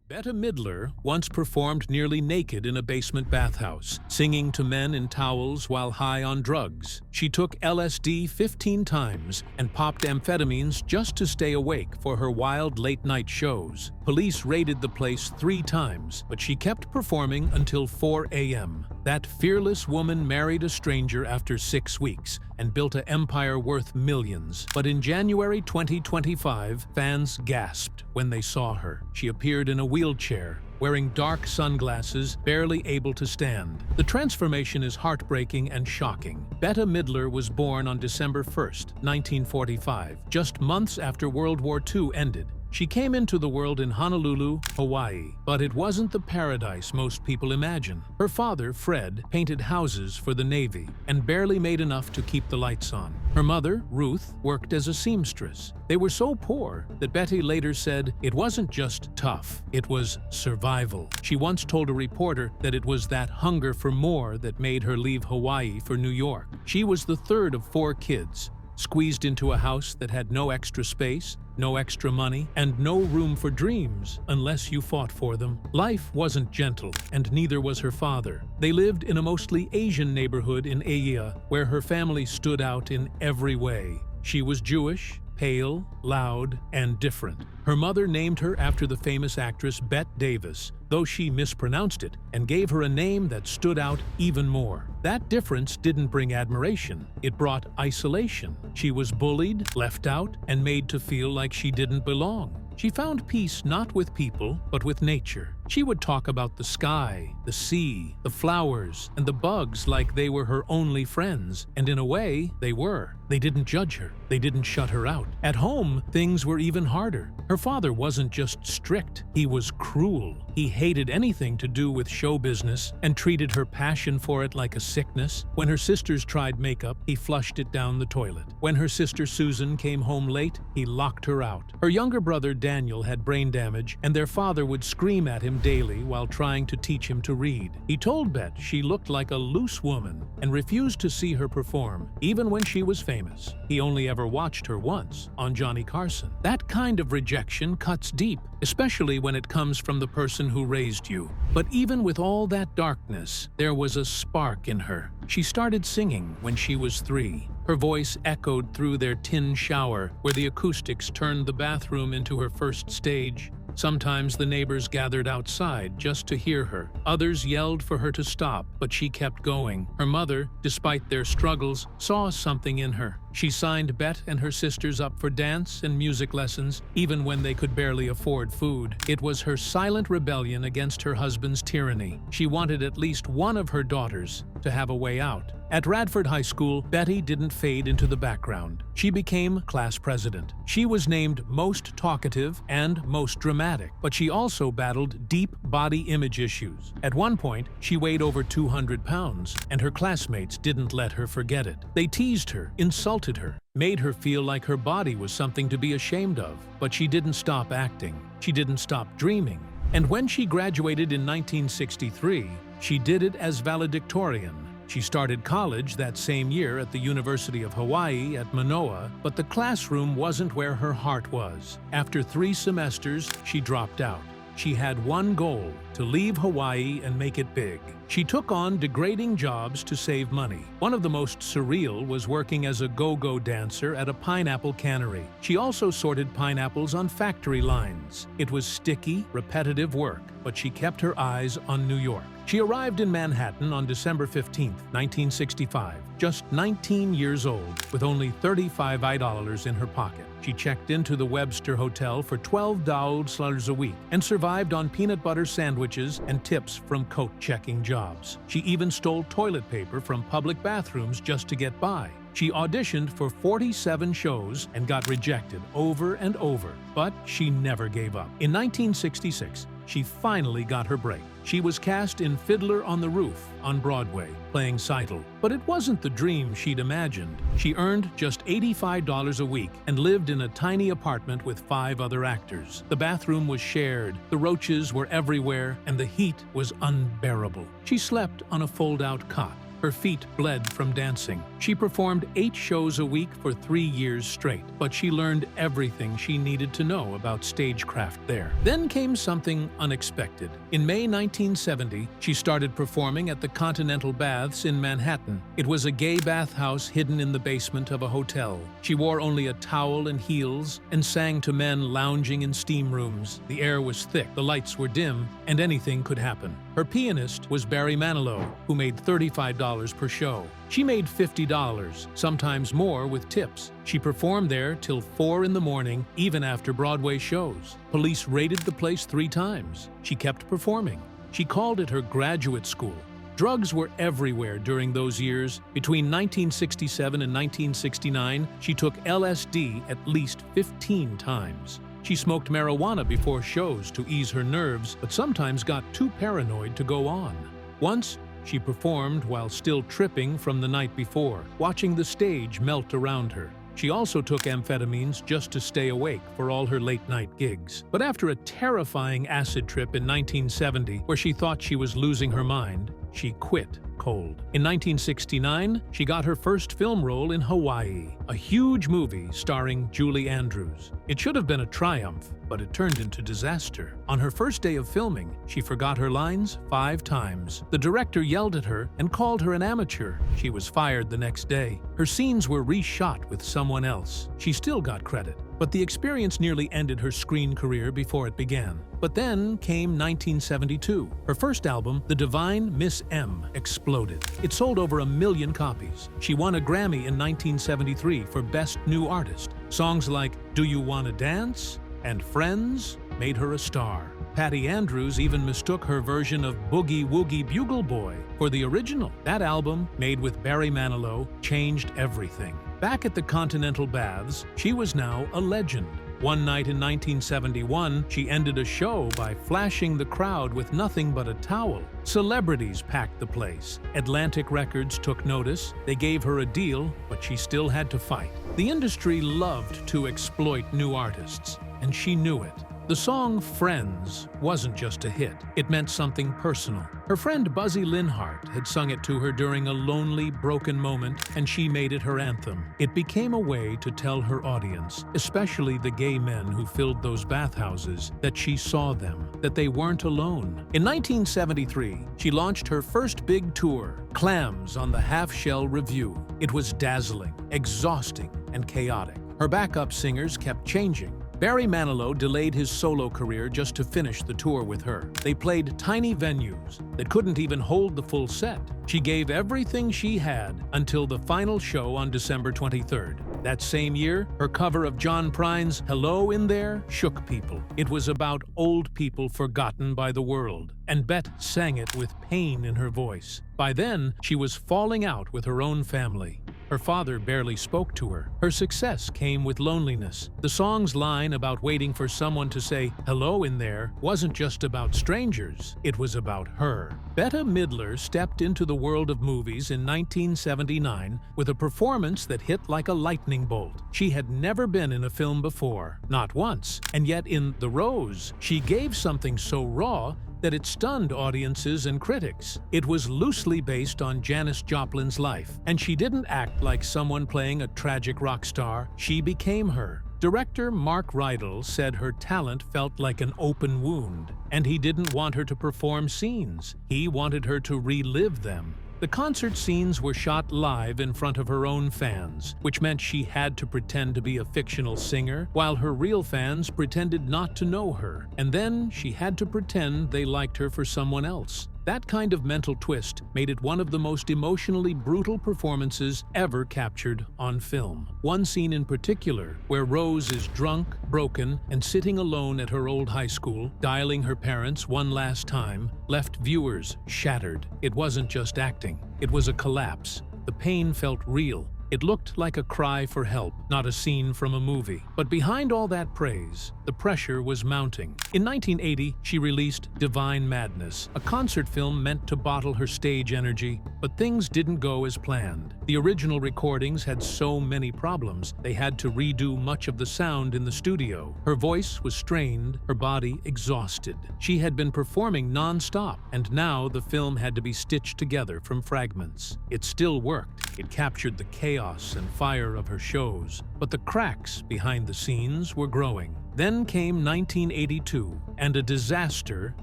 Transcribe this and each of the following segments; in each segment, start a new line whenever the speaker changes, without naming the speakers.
Bette Midler once performed nearly naked in a basement bathhouse, singing to men in towels while high on drugs. She took LSD 15 times and popped amphetamines just to stay awake for her wild late-night shows. Police raided the place 3 times, but she kept performing until 4 a.m. That fearless woman married a stranger after 6 weeks and built an empire worth millions. But in January 2025, fans gasped when they saw her. She appeared in a wheelchair, wearing dark sunglasses, barely able to stand. The transformation is heartbreaking and shocking. Bette Midler was born on December 1, 1945, just months after World War II ended. She came into the world in Honolulu, Hawaii, but it wasn't the paradise most people imagine. Her father, Fred, painted houses for the Navy and barely made enough to keep the lights on. Her mother, Ruth, worked as a seamstress. They were so poor that Bette later said it wasn't just tough, it was survival. She once told a reporter that it was that hunger for more that made her leave Hawaii for New York. She was the third of 4 kids, squeezed into a house that had no extra space, no extra money, and no room for dreams unless you fought for them. Life wasn't gentle, and neither was her father. They lived in a mostly Asian neighborhood in Aiea, where her family stood out in every way. She was Jewish, pale, loud, and different. Her mother named her after the famous actress Bette Davis, though she mispronounced it and gave her a name that stood out even more. That difference didn't bring admiration, it brought isolation. She was bullied, left out, and made to feel like she didn't belong. She found peace not with people, but with nature. She would talk about the sky, the sea, the flowers, and the bugs like they were her only friends, and in a way, they were. They didn't judge her. They didn't shut her out. At home, things were even harder. Her father wasn't just strict, he was cruel. He hated anything to do with show business and treated her passion for it like a sickness. When her sisters tried makeup, he flushed it down the toilet. When her sister Susan came home late, he locked her out. Her younger brother Daniel had brain damage, and their father would scream at him daily while trying to teach him to read. He told Bette she looked like a loose woman and refused to see her perform, even when she was famous. He only ever watched her once, on Johnny Carson. That kind of rejection cuts deep, especially when it comes from the person who raised you. But even with all that darkness, there was a spark in her. She started singing when she was 3. Her voice echoed through their tin shower, where the acoustics turned the bathroom into her first stage. Sometimes the neighbors gathered outside just to hear her. Others yelled for her to stop, but she kept going. Her mother, despite their struggles, saw something in her. She signed Bette and her sisters up for dance and music lessons, even when they could barely afford food. It was her silent rebellion against her husband's tyranny. She wanted at least one of her daughters to have a way out. At Radford High School, Bette didn't fade into the background. She became class president. She was named most talkative and most dramatic, but she also battled deep body image issues. At one point, she weighed over 200 pounds, and her classmates didn't let her forget it. They teased her, insulted her, made her feel like her body was something to be ashamed of. But she didn't stop acting. She didn't stop dreaming. And when she graduated in 1963, she did it as valedictorian. She started college that same year at the University of Hawaii at Manoa, but the classroom wasn't where her heart was. After 3 semesters, she dropped out. She had one goal: to leave Hawaii and make it big. She took on degrading jobs to save money. One of the most surreal was working as a go-go dancer at a pineapple cannery. She also sorted pineapples on factory lines. It was sticky, repetitive work, but she kept her eyes on New York. She arrived in Manhattan on December 15, 1965, just 19 years old, with only $35 in her pocket. She checked into the Webster Hotel for $12 a week and survived on peanut butter sandwiches and tips from coat-checking jobs. She even stole toilet paper from public bathrooms just to get by. She auditioned for 47 shows and got rejected over and over, but she never gave up. In 1966, she finally got her break. She was cast in Fiddler on the Roof on Broadway, playing Seidel. But it wasn't the dream she'd imagined. She earned just $85 a week and lived in a tiny apartment with 5 other actors. The bathroom was shared, the roaches were everywhere, and the heat was unbearable. She slept on a fold-out cot. Her feet bled from dancing. She performed 8 shows a week for 3 years straight, but she learned everything she needed to know about stagecraft there. Then came something unexpected. In May 1970, she started performing at the Continental Baths in Manhattan. It was a gay bathhouse hidden in the basement of a hotel. She wore only a towel and heels and sang to men lounging in steam rooms. The air was thick, the lights were dim, and anything could happen. Her pianist was Barry Manilow, who made $35 per show. She made $50, sometimes more with tips. She performed there till 4 in the morning, even after Broadway shows. Police raided the place 3 times. She kept performing. She called it her graduate school. Drugs were everywhere during those years. Between 1967 and 1969, she took LSD at least 15 times. She smoked marijuana before shows to ease her nerves, but sometimes got too paranoid to go on. Once, she performed while still tripping from the night before, watching the stage melt around her. She also took amphetamines just to stay awake for all her late-night gigs. But after a terrifying acid trip in 1970, where she thought she was losing her mind, she quit cold. In 1969, she got her first film role in Hawaii, a huge movie starring Julie Andrews. It should have been a triumph, but it turned into disaster. On her first day of filming, she forgot her lines 5 times. The director yelled at her and called her an amateur. She was fired the next day. Her scenes were reshot with someone else. She still got credit, but the experience nearly ended her screen career before it began. But then came 1972. Her first album, The Divine Miss M, exploded. It sold over 1 million copies. She won a Grammy in 1973 for Best New Artist. Songs like Do You Wanna Dance and Friends made her a star. Patty Andrews even mistook her version of Boogie Woogie Bugle Boy for the original. That album, made with Barry Manilow, changed everything. Back at the Continental Baths, she was now a legend. One night in 1971, she ended a show by flashing the crowd with nothing but a towel. Celebrities packed the place. Atlantic Records took notice. They gave her a deal, but she still had to fight. The industry loved to exploit new artists, and she knew it. The song Friends wasn't just a hit. It meant something personal. Her friend Buzzy Linhart had sung it to her during a lonely, broken moment, and she made it her anthem. It became a way to tell her audience, especially the gay men who filled those bathhouses, that she saw them, that they weren't alone. In 1973, she launched her first big tour, Clams on the Half Shell Revue. It was dazzling, exhausting, and chaotic. Her backup singers kept changing. Barry Manilow delayed his solo career just to finish the tour with her. They played tiny venues that couldn't even hold the full set. She gave everything she had until the final show on December 23rd. That same year, her cover of John Prine's Hello in There shook people. It was about old people forgotten by the world, and Bette sang it with pain in her voice. By then, she was falling out with her own family. Her father barely spoke to her. Her success came with loneliness. The song's line about waiting for someone to say hello in there wasn't just about strangers, it was about her. Bette Midler stepped into the world of movies in 1979 with a performance that hit like a lightning bolt. She had never been in a film before, not once, and yet in The Rose, she gave something so raw that it stunned audiences and critics. It was loosely based on Janis Joplin's life, and she didn't act like someone playing a tragic rock star. She became her. Director Mark Rydell said her talent felt like an open wound, and he didn't want her to perform scenes. He wanted her to relive them. The concert scenes were shot live in front of her own fans, which meant she had to pretend to be a fictional singer, while her real fans pretended not to know her. And then she had to pretend they liked her for someone else. That kind of mental twist made it one of the most emotionally brutal performances ever captured on film. One scene in particular, where Rose is drunk, broken, and sitting alone at her old high school, dialing her parents one last time, left viewers shattered. It wasn't just acting. It was a collapse. The pain felt real, It looked like a cry for help, not a scene from a movie. But behind all that praise, the pressure was mounting. In 1980, she released Divine Madness, a concert film meant to bottle her stage energy, but things didn't go as planned. The original recordings had so many problems, they had to redo much of the sound in the studio. Her voice was strained, her body exhausted. She had been performing non-stop, and now the film had to be stitched together from fragments. It still worked. It captured the chaos and fire of her shows, but the cracks behind the scenes were growing. Then came 1982, and a disaster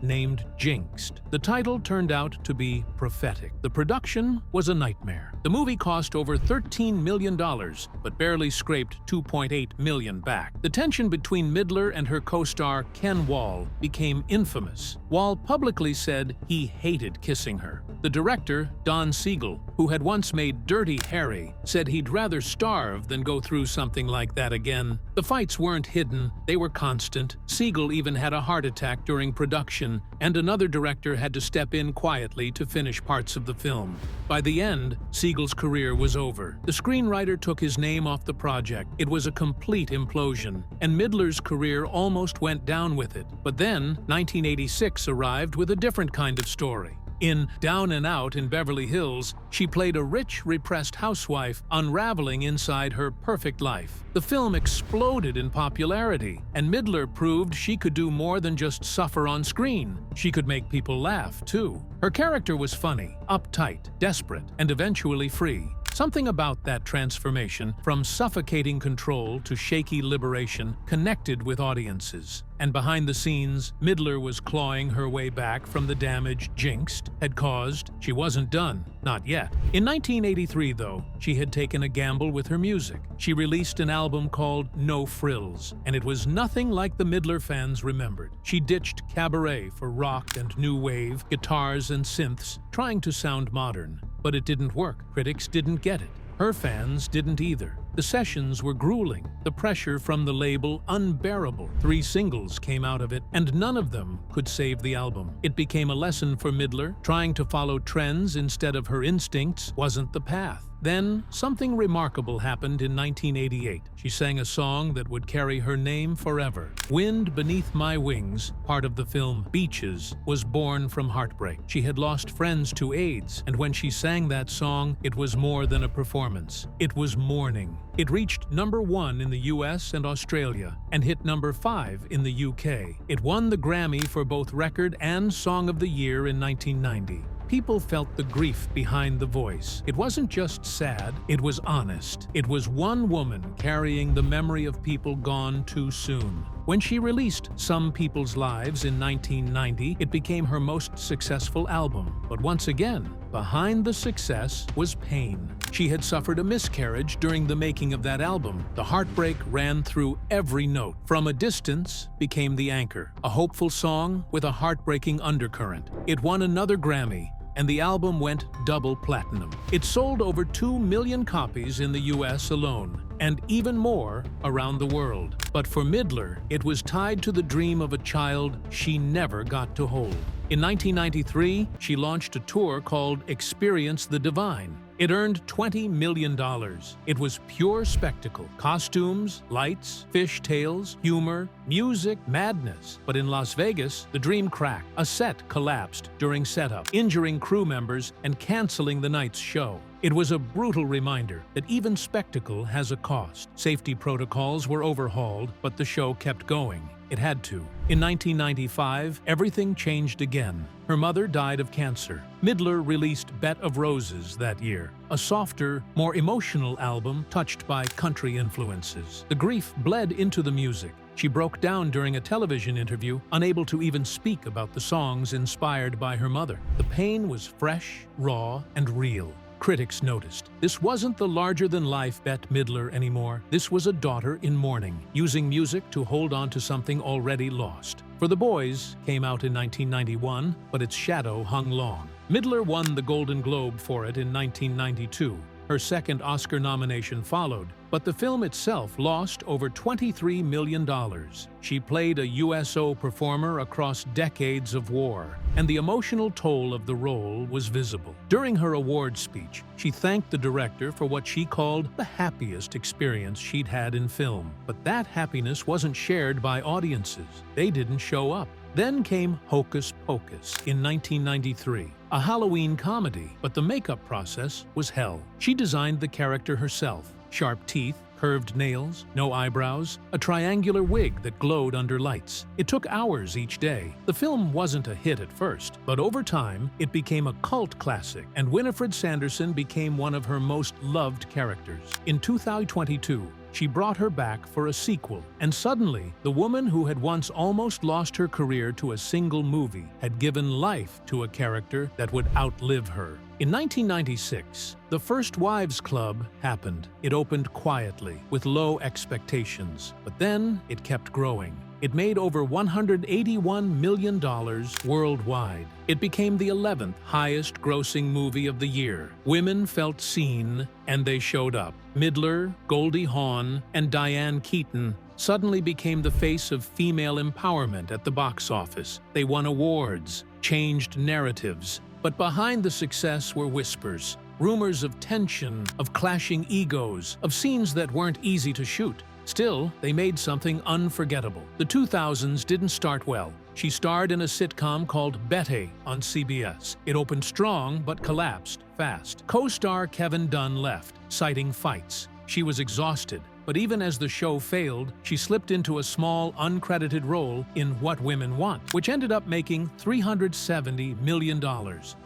named Jinxed. The title turned out to be prophetic. The production was a nightmare. The movie cost over $13 million, but barely scraped $2.8 million back. The tension between Midler and her co-star Ken Wall became infamous. Wall publicly said he hated kissing her. The director, Don Siegel, who had once made Dirty Harry, said he'd rather starve than go through something like that again. The fights weren't hidden, they were constant. Siegel even had a heart attack during production, and another director had to step in quietly to finish parts of the film. By the end, Siegel's career was over. The screenwriter took his name off the project. It was a complete implosion, and Midler's career almost went down with it. But then, 1986 arrived with a different kind of story. In Down and Out in Beverly Hills, she played a rich, repressed housewife unraveling inside her perfect life. The film exploded in popularity, and Midler proved she could do more than just suffer on screen. She could make people laugh, too. Her character was funny, uptight, desperate, and eventually free. Something about that transformation, from suffocating control to shaky liberation, connected with audiences. And behind the scenes, Midler was clawing her way back from the damage Jinxed had caused. She wasn't done. Not yet. In 1983, though, she had taken a gamble with her music. She released an album called No Frills, and it was nothing like the Midler fans remembered. She ditched cabaret for rock and new wave, guitars and synths, trying to sound modern. But it didn't work. Critics didn't get it. Her fans didn't either. The sessions were grueling, the pressure from the label unbearable. 3 singles came out of it, and none of them could save the album. It became a lesson for Midler. Trying to follow trends instead of her instincts wasn't the path. Then, something remarkable happened in 1988. She sang a song that would carry her name forever. Wind Beneath My Wings, part of the film Beaches, was born from heartbreak. She had lost friends to AIDS, and when she sang that song, it was more than a performance. It was mourning. It reached #1 in the US and Australia, and hit #5 in the UK. It won the Grammy for both Record and Song of the Year in 1990. People felt the grief behind the voice. It wasn't just sad, it was honest. It was one woman carrying the memory of people gone too soon. When she released Some People's Lives in 1990, it became her most successful album. But once again, behind the success was pain. She had suffered a miscarriage during the making of that album. The heartbreak ran through every note. From a Distance became the anchor, a hopeful song with a heartbreaking undercurrent. It won another Grammy, and the album went double platinum. It sold over 2 million copies in the US alone, and even more around the world. But for Midler, it was tied to the dream of a child she never got to hold. In 1993, she launched a tour called Experience the Divine. It earned $20 million. It was pure spectacle. Costumes, lights, fishtails, humor, music, madness. But in Las Vegas, the dream cracked. A set collapsed during setup, injuring crew members and canceling the night's show. It was a brutal reminder that even spectacle has a cost. Safety protocols were overhauled, but the show kept going. It had to. In 1995, everything changed again. Her mother died of cancer. Midler released Bed of Roses that year, a softer, more emotional album touched by country influences. The grief bled into the music. She broke down during a television interview, unable to even speak about the songs inspired by her mother. The pain was fresh, raw, and real. Critics noticed. This wasn't the larger-than-life Bette Midler anymore. This was a daughter in mourning, using music to hold on to something already lost. For the Boys came out in 1991, but its shadow hung long. Midler won the Golden Globe for it in 1992. Her second Oscar nomination followed, but the film itself lost over $23 million. She played a USO performer across decades of war, and the emotional toll of the role was visible. During her awards speech, she thanked the director for what she called the happiest experience she'd had in film. But that happiness wasn't shared by audiences. They didn't show up. Then came Hocus Pocus in 1993, a Halloween comedy, but the makeup process was hell. She designed the character herself: sharp teeth, curved nails, no eyebrows, a triangular wig that glowed under lights. It took hours each day. The film wasn't a hit at first, but over time, it became a cult classic, and Winifred Sanderson became one of her most loved characters. In 2022, she brought her back for a sequel, and suddenly, the woman who had once almost lost her career to a single movie had given life to a character that would outlive her. In 1996, The First Wives Club happened. It opened quietly, with low expectations, but then it kept growing. It made over $181 million worldwide. It became the 11th highest-grossing movie of the year. Women felt seen, and they showed up. Midler, Goldie Hawn, and Diane Keaton suddenly became the face of female empowerment at the box office. They won awards, changed narratives, but behind the success were whispers, rumors of tension, of clashing egos, of scenes that weren't easy to shoot. Still, they made something unforgettable. The 2000s didn't start well. She starred in a sitcom called Bette on CBS. It opened strong but collapsed fast. Co-star Kevin Dunn left, citing fights. She was exhausted, but even as the show failed, she slipped into a small, uncredited role in What Women Want, which ended up making $370 million.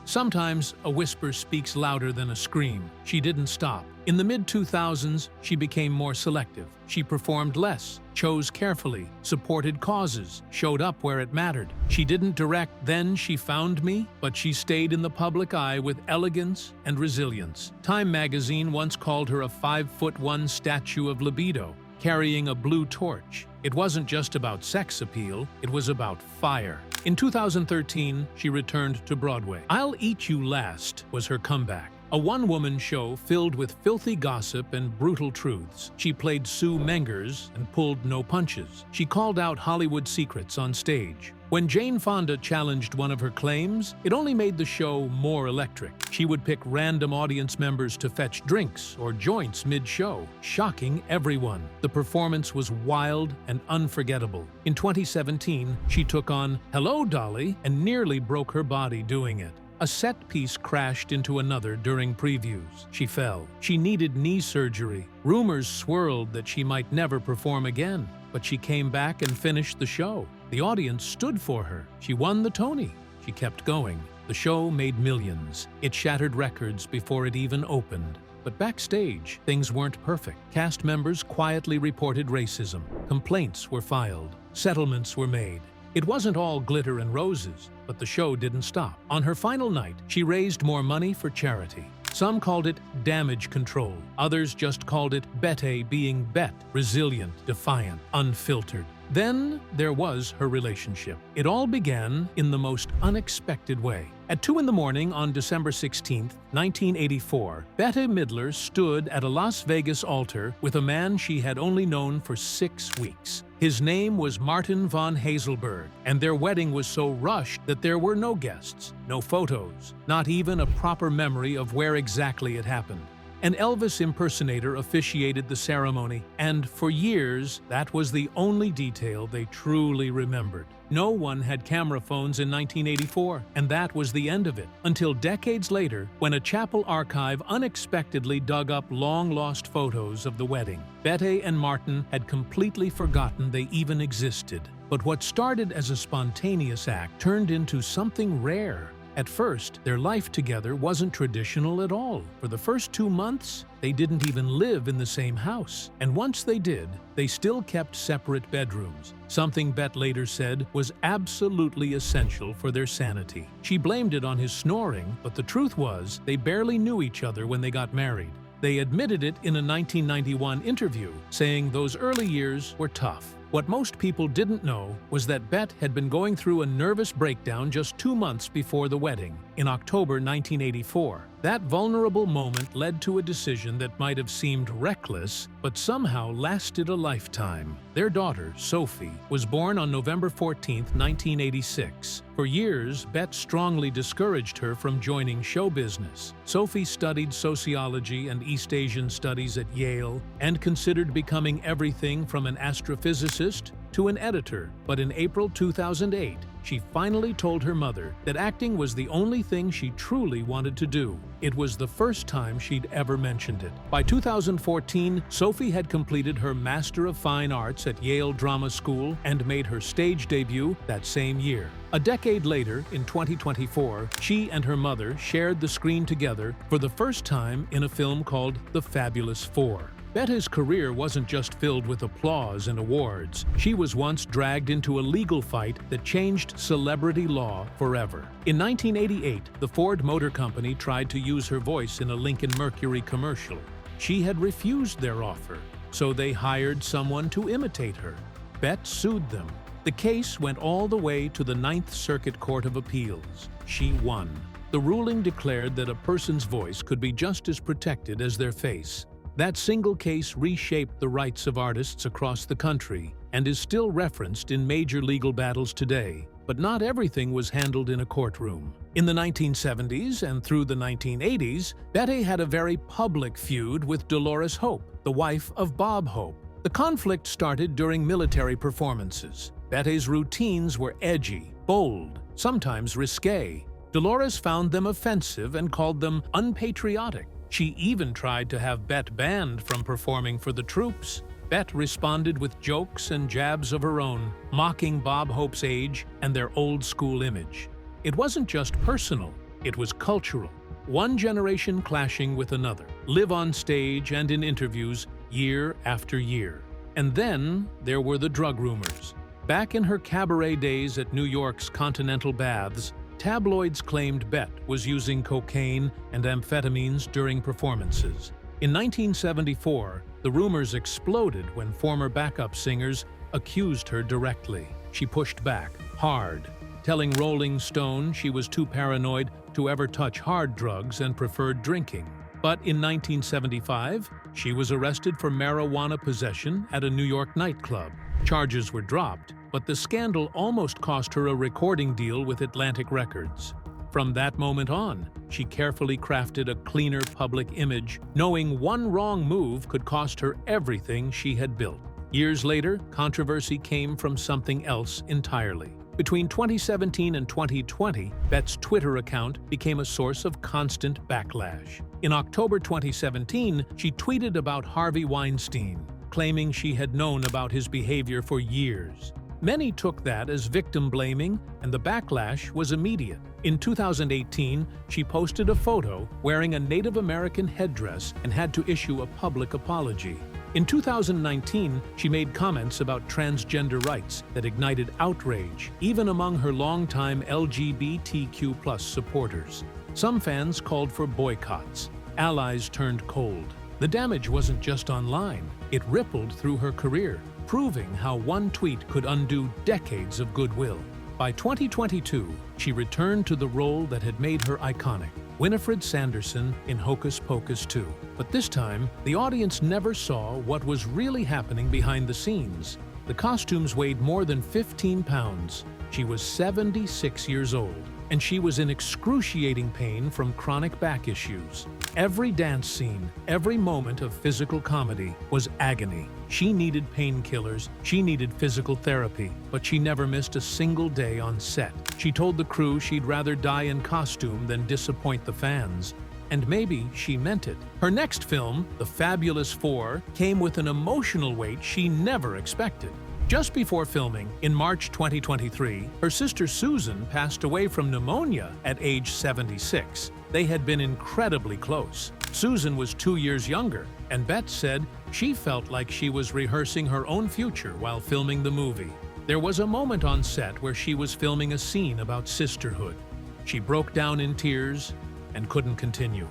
Sometimes a whisper speaks louder than a scream. She didn't stop. In the mid-2000s, she became more selective. She performed less, chose carefully, supported causes, showed up where it mattered. She didn't direct Then She Found Me, but she stayed in the public eye with elegance and resilience. Time magazine once called her a 5'1" statue of libido, carrying a blue torch. It wasn't just about sex appeal, it was about fire. In 2013, she returned to Broadway. I'll Eat You Last was her comeback. A one-woman show filled with filthy gossip and brutal truths. She played Sue Mengers and pulled no punches. She called out Hollywood secrets on stage. When Jane Fonda challenged one of her claims, it only made the show more electric. She would pick random audience members to fetch drinks or joints mid-show, shocking everyone. The performance was wild and unforgettable. In 2017, she took on Hello, Dolly and nearly broke her body doing it. A set piece crashed into another during previews. She fell. She needed knee surgery. Rumors swirled that she might never perform again, but she came back and finished the show. The audience stood for her. She won the Tony. She kept going. The show made millions. It shattered records before it even opened. But backstage, things weren't perfect. Cast members quietly reported racism. Complaints were filed. Settlements were made. It wasn't all glitter and roses, but the show didn't stop. On her final night, she raised more money for charity. Some called it damage control. Others just called it Bette being Bet, resilient, defiant, unfiltered. Then there was her relationship. It all began in the most unexpected way. At 2 in the morning on December 16, 1984, Bette Midler stood at a Las Vegas altar with a man she had only known for 6 weeks. His name was Martin von Hazelberg, and their wedding was so rushed that there were no guests, no photos, not even a proper memory of where exactly it happened. An Elvis impersonator officiated the ceremony, and for years, that was the only detail they truly remembered. No one had camera phones in 1984, and that was the end of it, until decades later, when a chapel archive unexpectedly dug up long-lost photos of the wedding. Bette and Martin had completely forgotten they even existed. But what started as a spontaneous act turned into something rare. At first, their life together wasn't traditional at all. For the first 2 months, they didn't even live in the same house. And once they did, they still kept separate bedrooms, something Bette later said was absolutely essential for their sanity. She blamed it on his snoring, but the truth was they barely knew each other when they got married. They admitted it in a 1991 interview, saying those early years were tough. What most people didn't know was that Bette had been going through a nervous breakdown just 2 months before the wedding, in October 1984. That vulnerable moment led to a decision that might have seemed reckless, but somehow lasted a lifetime. Their daughter, Sophie, was born on November 14, 1986. For years, Bette strongly discouraged her from joining show business. Sophie studied sociology and East Asian studies at Yale and considered becoming everything from an astrophysicist to an editor. But in April 2008, she finally told her mother that acting was the only thing she truly wanted to do. It was the first time she'd ever mentioned it. By 2014, Sophie had completed her Master of Fine Arts at Yale Drama School and made her stage debut that same year. A decade later, in 2024, she and her mother shared the screen together for the first time in a film called The Fabulous Four. Bette's career wasn't just filled with applause and awards. She was once dragged into a legal fight that changed celebrity law forever. In 1988, the Ford Motor Company tried to use her voice in a Lincoln Mercury commercial. She had refused their offer, so they hired someone to imitate her. Bette sued them. The case went all the way to the Ninth Circuit Court of Appeals. She won. The ruling declared that a person's voice could be just as protected as their face. That single case reshaped the rights of artists across the country and is still referenced in major legal battles today. But not everything was handled in a courtroom. In the 1970s and through the 1980s, Bette had a very public feud with Dolores Hope, the wife of Bob Hope. The conflict started during military performances. Bette's routines were edgy, bold, sometimes risque. Dolores found them offensive and called them unpatriotic. She even tried to have Bette banned from performing for the troops. Bette responded with jokes and jabs of her own, mocking Bob Hope's age and their old-school image. It wasn't just personal, it was cultural. One generation clashing with another, live on stage and in interviews year after year. And then there were the drug rumors. Back in her cabaret days at New York's Continental Baths, tabloids claimed Bette was using cocaine and amphetamines during performances. In 1974, the rumors exploded when former backup singers accused her directly. She pushed back, hard, telling Rolling Stone she was too paranoid to ever touch hard drugs and preferred drinking. But in 1975, she was arrested for marijuana possession at a New York nightclub. Charges were dropped, but the scandal almost cost her a recording deal with Atlantic Records. From that moment on, she carefully crafted a cleaner public image, knowing one wrong move could cost her everything she had built. Years later, controversy came from something else entirely. Between 2017 and 2020, Bette's Twitter account became a source of constant backlash. In October 2017, she tweeted about Harvey Weinstein, claiming she had known about his behavior for years. Many took that as victim blaming, and the backlash was immediate. In 2018, she posted a photo wearing a Native American headdress and had to issue a public apology. In 2019, she made comments about transgender rights that ignited outrage, even among her longtime LGBTQ+ supporters. Some fans called for boycotts. Allies turned cold. The damage wasn't just online, it rippled through her career, proving how one tweet could undo decades of goodwill. By 2022, she returned to the role that had made her iconic, Winifred Sanderson in Hocus Pocus 2. But this time, the audience never saw what was really happening behind the scenes. The costumes weighed more than 15 pounds. She was 76 years old, and she was in excruciating pain from chronic back issues. Every dance scene, every moment of physical comedy was agony. She needed painkillers, she needed physical therapy, but she never missed a single day on set. She told the crew she'd rather die in costume than disappoint the fans. And maybe she meant it. Her next film, The Fabulous Four, came with an emotional weight she never expected. Just before filming, in March 2023, her sister Susan passed away from pneumonia at age 76. They had been incredibly close. Susan was 2 years younger, and Bette said she felt like she was rehearsing her own future while filming the movie. There was a moment on set where she was filming a scene about sisterhood. She broke down in tears and couldn't continue.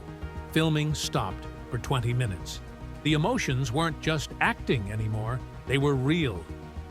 Filming stopped for 20 minutes. The emotions weren't just acting anymore, they were real.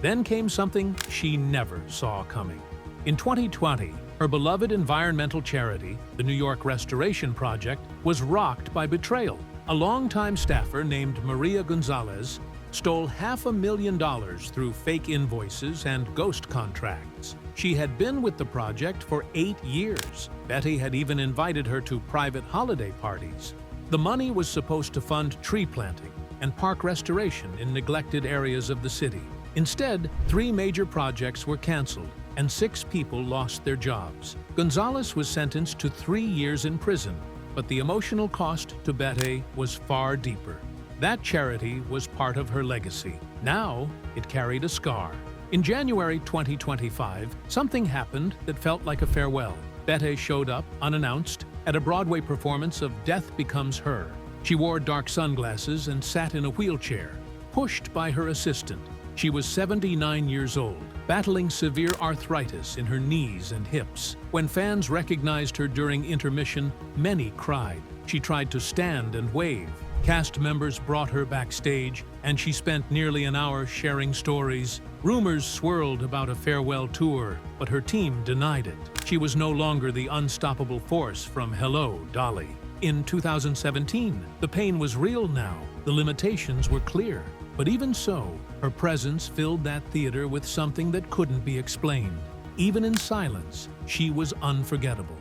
Then came something she never saw coming. In 2020, Her beloved environmental charity, the New York Restoration Project, was rocked by betrayal. A longtime staffer named Maria Gonzalez stole $500,000 through fake invoices and ghost contracts. She had been with the project for 8 years. Bette had even invited her to private holiday parties. The money was supposed to fund tree planting and park restoration in neglected areas of the city. Instead, 3 major projects were canceled and 6 people lost their jobs. Gonzalez was sentenced to 3 years in prison, but the emotional cost to Bette was far deeper. That charity was part of her legacy. Now, it carried a scar. In January 2025, something happened that felt like a farewell. Bette showed up, unannounced, at a Broadway performance of Death Becomes Her. She wore dark sunglasses and sat in a wheelchair, pushed by her assistant. She was 79 years old, battling severe arthritis in her knees and hips. When fans recognized her during intermission, many cried. She tried to stand and wave. Cast members brought her backstage, and she spent nearly an hour sharing stories. Rumors swirled about a farewell tour, but her team denied it. She was no longer the unstoppable force from Hello, Dolly. In 2017, the pain was real now. The limitations were clear. But even so, her presence filled that theater with something that couldn't be explained. Even in silence, she was unforgettable.